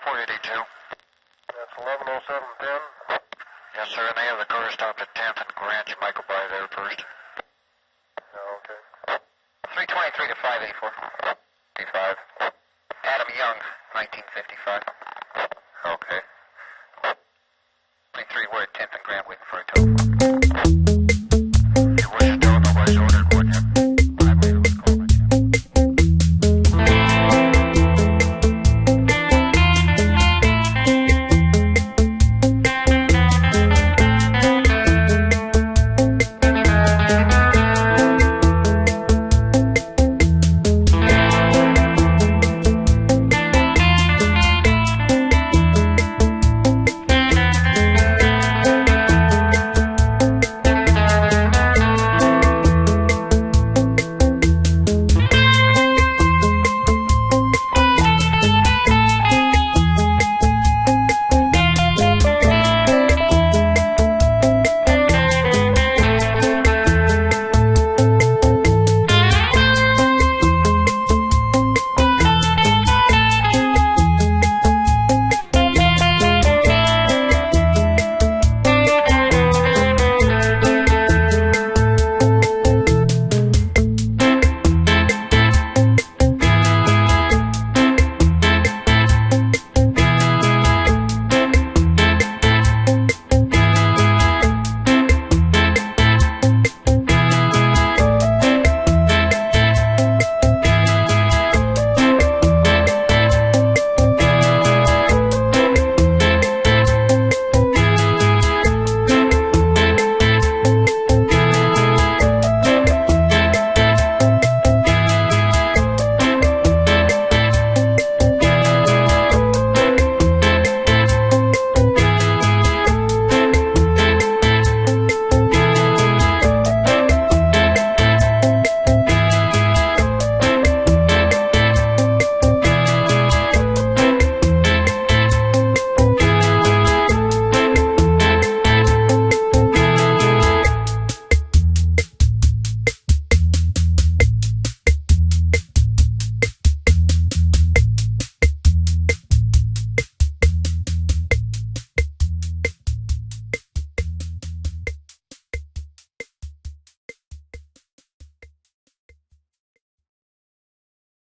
482. That's 110710. Yes, sir, and they have the car stopped at 10th and Grant. You might go by there first. Oh, okay. 323 to 584. 55. Adam Young, 1955. Okay. 23, we're at 10th and Grant waiting for a tow.